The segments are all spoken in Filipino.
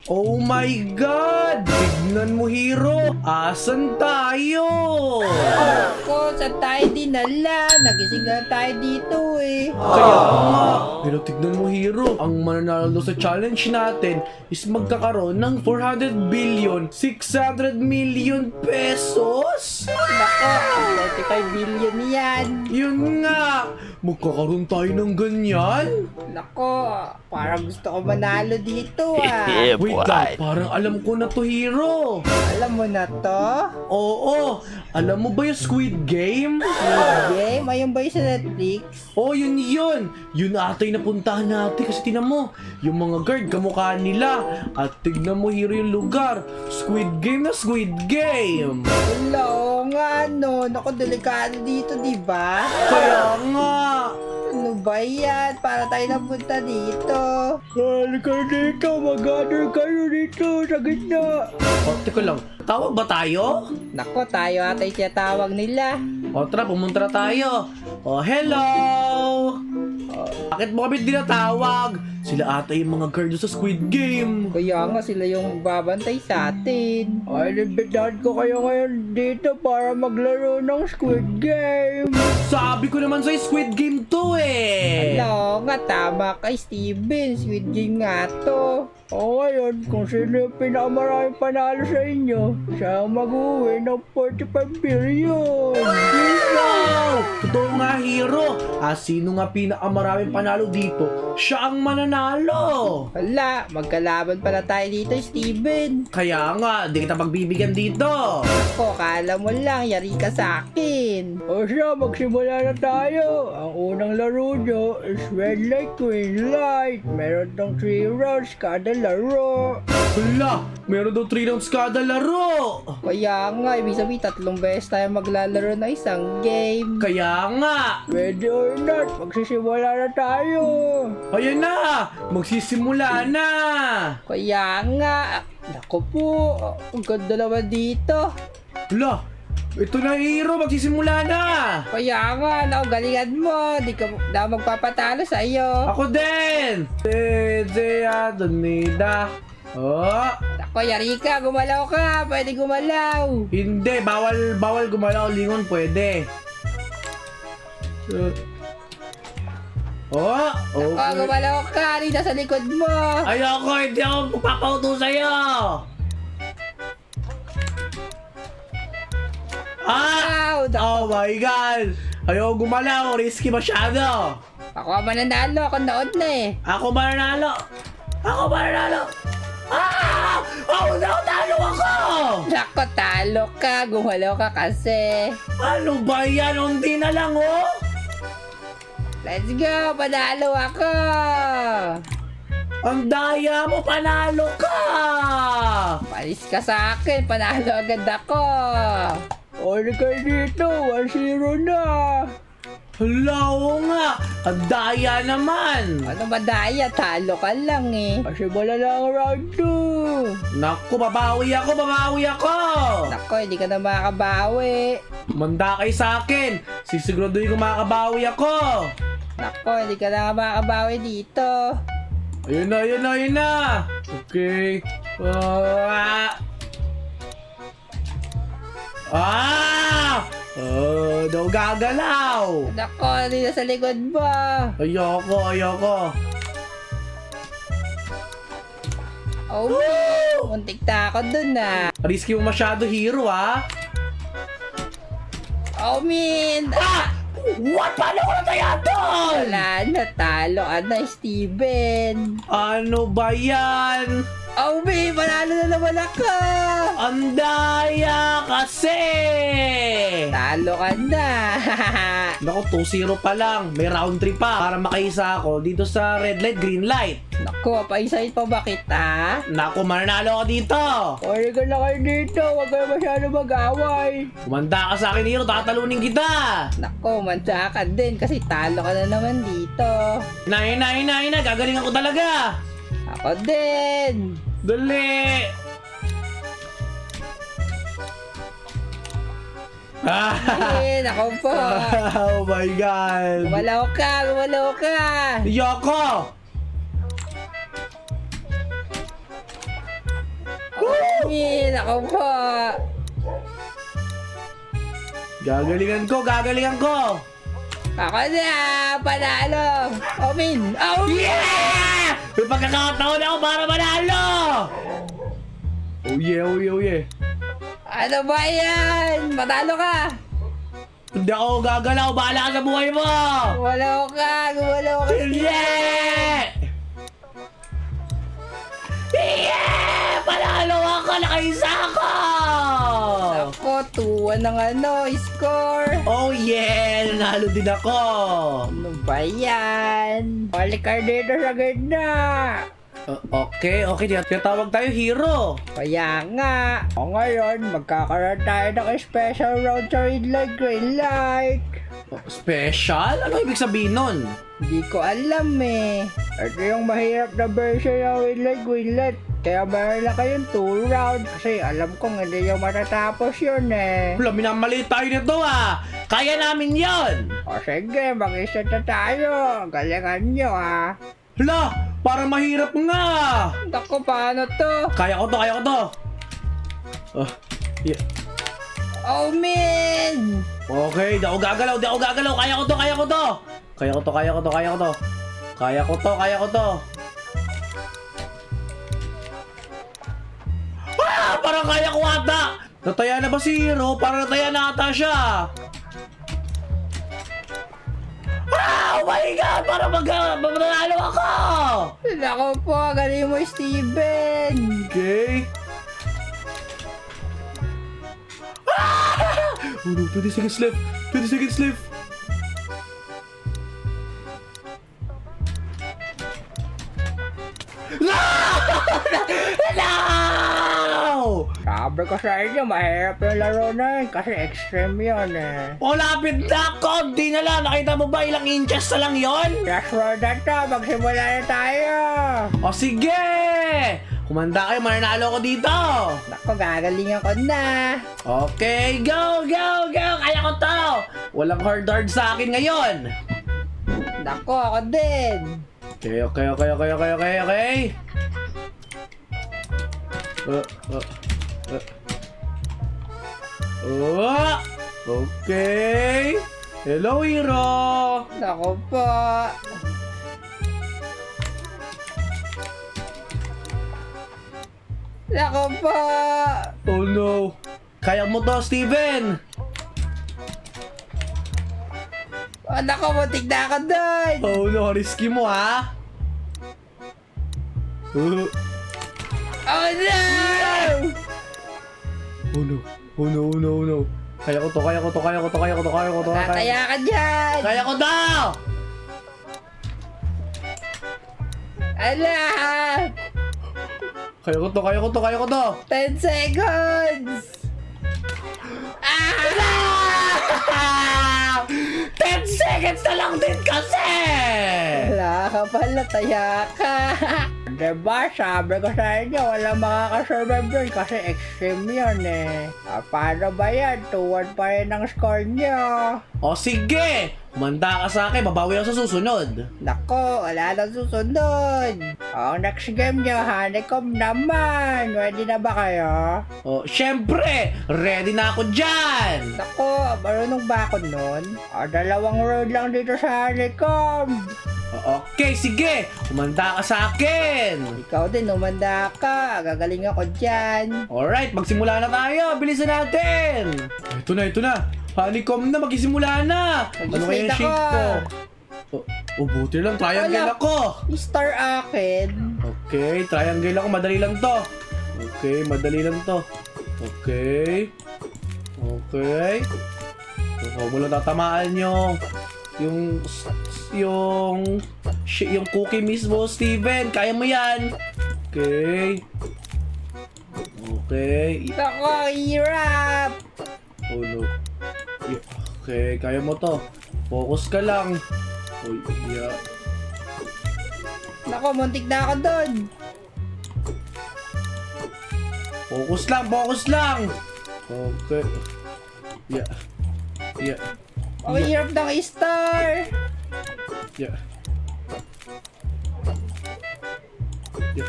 Oh my God! Tignan mo, Hero! Asan tayo? Ako, saan tayo dinala? Nagising na tayo dito eh. Kaya nga, pero tignan mo, Hero, ang mananalo sa challenge natin is magkakaroon ng 400 billion 600 million pesos? Nako, 45 billion yan. Yun nga! Magkakaroon tayo ng ganyan? Nako, parang gusto ko manalo dito ah. Wait lang, parang alam ko na to, Hero. Alam mo na to? Oo, alam mo ba yung Squid Game? Game? Ayun ba yung sa Netflix? Oh, yun yun! Yun ata yung napuntahan natin kasi tinan mo, yung mga guard kamukha nila. At tignan mo, Hero, yung lugar. Squid Game na Squid Game! Wala, oo nga no. Nako, delikado dito, di ba? Kaya nga! Ano ba yan? Para tayo napunta dito. Halika dito, mag-gather kayo dito sa gitna. Oh, teka lang, tawag ba tayo? Nako, tayo ata yung tinatawag nila. O tara, pumunta na tayo. Oh, hello! Bakit mo kami dinatawag? Sila ata yung mga guard sa Squid Game. Kaya nga sila yung babantay sa atin. Ay, nabitahan ko kayo ngayon dito para maglaro ng Squid Game. Sabi ko naman sa'yo, Squid Game to eh. Hello nga, tama kay Steven. Squid Game nga to. O ngayon, kung sino yung pinakamaraming panalo sa inyo, siya ang mag-uwi ng 45 billion. Wow! Totoo nga, Hero. Sino nga pinakamaraming panalo dito? Siya ang mananalo. Hala, magkalaban pala tayo dito, Steven. Kaya nga, di kita pagbibigyan dito. Ako, kala mo lang, yari ka sa akin. O siya, magsimula na tayo. Ang unang laro nyo is Red Light, Green Light. Meron tong 3 rounds kada laro. Hala, meron daw 3 rounds kada laro. Kaya nga, ibig sabihin, 3 beses tayo maglalaro na isang game. Kaya nga, Ready or not, magsisimula na tayo. ayan na, magsisimula na. Kaya nga, naku po, ang ganda naman dito. Hala, ito na, Hero, magsisimula na. Kaya nga, galingan mo, di ka na magpapatalo sa iyo. Ako din. Seja Donida. Oh, Ako, yari ka, gumalaw ka, pwede gumalaw. hindi, bawal gumalaw, lingon pwede. Oh, Ako, okay. gumalaw ka, dito sa likod mo. Ayoko, hindi ako papauto sa'yo. Ow, Oh my God! Ayoko gumalaw, risky masyado. Ako ang mananalo, ako naon na eh. Ako mananalo. Ako mananalo. Oh no, talo ako! Nako, talo ka, gumalaw ka kasi. Ano ba yan? Hindi na lang, oh! Let's go, panalo ako. Ang daya mo, panalo ka! Palis ka sa akin, panalo agad ako. O kayo dito, 1-0 na. Hala, oo nga! Ang daya naman! Ano madaya, talo ka lang eh. Pasimula na ang round 2. Naku, babawi ako! Nako, hindi ka na makakabawi. Manda kayo sa akin! Sisiguraduhin ko makakabawi ako! Nako, hindi ka na makakabawi dito. Ayun na! Okay. Daw gagalaw! Nako, dito sa likod mo. Ayoko! Oh, muntik na ako dun ah. Risky mo masyado, Hero, ha? Oh, min. What? Paano ko nataya doon? Wala na, talo ka na, Steven. Ano ba yan? Oh, min, panalo na naman ako. Ang daya kasi! Talo ka na. Naku, 2-0 pa lang. May round 3 pa para makaisa ako dito sa red light, green light. Nako, paisahin pa ba kita? Naku, mananalo ako dito. O ka na kayo dito, huwag kayo masyado mag-away. Kumanda ka sa akin, Hero. Tatalunin kita. Nako, manda ka din kasi talo ka na naman dito. Hina. Gagalingan ko talaga. Ako din. Dali. Ayun, ako po. Oh my God. Gumalaw ka. Yoko. Nako po. Gagalingan ko, gagalingan ko! Ako na, panalo. Omin. Oh, Yeah! May pagkakataon ako para manalo! Oh yeah, oh yeah, oh yeah. ano ba yan? Matalo ka. Hindi ako gagalaw, bahala ka sa buhay mo! Gumalaw ka, gumalaw ka. Yeah! Yeah! Panalo ako! Nakaisa ako! Ako, 2-1 ng score. Oh yeah! Nanalo din ako! Ano ba yan? Balik ka dito sa gitna. Okay. Tinatawag tayo hero. Kaya nga. O ngayon, magkakaroon tayo ng special round sa red light, green light. Special? Ano ibig sabihin nun? Hindi ko alam eh. Ito yung mahirap na version ng red light, green light. Kaya meron na kayong 2 round. Kasi alam kong hindi yung matatapos yun eh. Wala, minamali tayo nito ah! Kaya namin yon! O sige, mag-isa na tayo. Galingan nyo ha. Hala! Parang mahirap nga! Naku, paano to? Kaya ko to! Yeah. Oh, man! Okay, di ako gagalaw! Kaya ko to! Ah! Parang kaya ko ata! Nataya na ba si Hero? Parang nataya na ata siya! Ah! Oh my God! Parang manalo ako! Naku po, galing mo, Steven. Okay. Ah! Oh no, 20 seconds left! 20 seconds left! No! No! Sabi ko sa inyo, mahirap yung laro na yun. Kasi extreme yun eh. O lapit na! Konti na lang! Nakita mo ba ilang inches na lang yon? Last round na to, magsimula na tayo. O sige! Kumanda kayo, mananalo ko dito! Naku, gagalingan ko na. Okay, go! Kaya ko to! Walang hard sa akin ngayon! Naku, ako din. Okay. Okay! Hello, Hero! Naku po. Naku po. Oh no! Kaya mo to, Steven! Oh, naku, muntik na ako doon. Oh no, risky mo ha? Oh, no! Oh no. Kaya ko to. Tataya ka dyan. Kaya ko daw! Ala! Kaya ko to. 10 seconds. Ah! 10 seconds na lang din kasi! Wala ka pala, taya ka. Diba, sabi ko sa inyo, walang makakasurvive doon kasi extreme yun eh. Paano ba yan? 2-1 pa rin ang score nyo. O sige! Kumanda ka sa akin, babawi ako sa susunod. Nako, wala na susunod. Ang next game nyo, honeycomb naman. Ready na ba kayo? O, syempre! Ready na ako dyan! Nako, marunong ba ako nun? 2 round lang dito sa honeycomb. Okay, sige! Kumanda ka sa akin! Ikaw din, umanda ka. Gagaling ako dyan. Alright, magsimula na tayo! Bilisan natin! Ito na! Honeycomb na, magsisimula na! Ano kaya yung Mag-slate shape ko? ako. Buti lang, triangle Wala. ako! Star akin. Okay, triangle ako, madali lang to. Okay. Huwag mo lang tatamaan yung cookie mismo, Steven. Kaya mo yan. Okay. Nako, hirap. Oh no. Okay, kaya mo to. Focus ka lang. Oh, yeah. Nako, muntik na ako doon. Focus lang. Okay. Yeah. Ang hirap ng star. Yeah.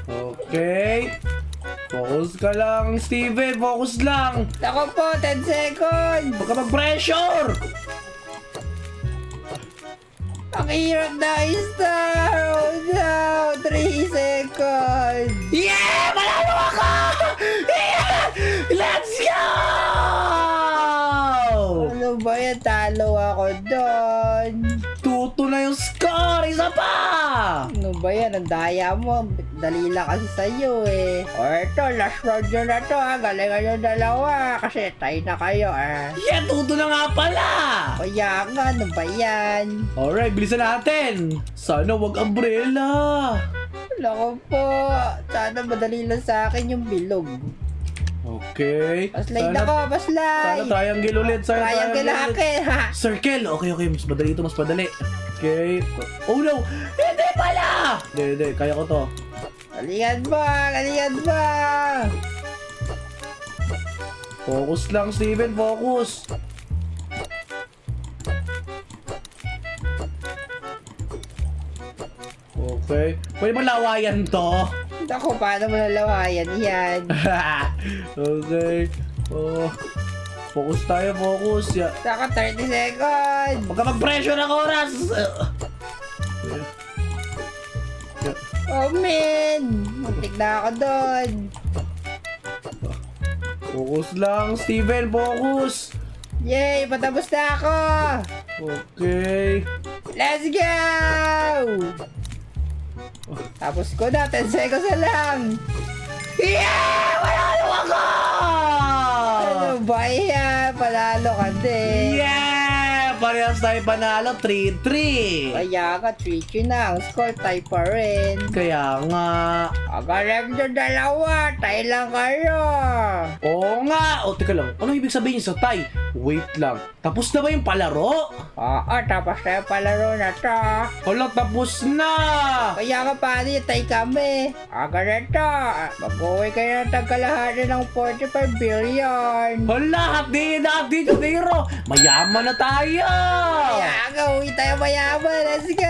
Okay. Focus ka lang, Steven. Focus lang. Ako po, 10 seconds. Huwag ka mag-pressure. Ang hirap na star. Oh no, 3 seconds. Yeah! Manalo ako! Yeah! Let's go! Ano ba yan? Talo ako doon. 2-2 na yung score! Isa pa! Ano ba yan? Ang daya mo. Dali lang kasi sa'yo eh. O ito, last round nyo na to ha. Galingan yung dalawa kasi tie na kayo eh. Yeah! 2-2 na nga pala! Kaya nga, ano ba yan? Alright, bilisan natin! Sana wag umbrella! Wala ko po. Sana madali lang sa akin yung bilog. Okay. Paslay na ko, paslay. Sana triangle ulit. Sana Triangle akin, ha? Circle! Okay, okay. Mas madali ito, mas madali. Okay. Oh no! Hindi pala! Hindi. Kaya ko to. Galingan mo, galingan mo. Focus lang, Steven. Focus. Okay. Pwede mo lawayan to? Ako, paano mo nalawayan yan? Okay. Oh. Focus tayo, focus. Yeah. Saka 30 seconds. Huwag ka mag-pressure ng oras! Oh man, muntik na ako doon. Focus lang, Steven. Focus. Yay, patapos na ako. Okay. Let's go! Tapos ko na, 10 seconds na lang. Yeah! Manalo ako! Ano ba yan? Panalo ka din. Yeah! Parehas tayo panalo. 3-3. Kaya ka, 3-3 na. Ang score tie pa rin. Kaya nga. Ang galing nyo dalawa, tie lang kayo. Oo nga. O, teka lang. Ano ibig sabihin sa tie? Wait lang. Tapos na ba yung palaro? Oo, tapos na yung palaro na to. Hala, tapos na! Kaya ka, paano yung tie kami? Ang ganito, mag-uwi kayo ng tagkalahati ng 45 billion. Hala, hati na dito, Nero. Mayaman na tayo! Kaya ka, uwi tayo mayaman. Let's go!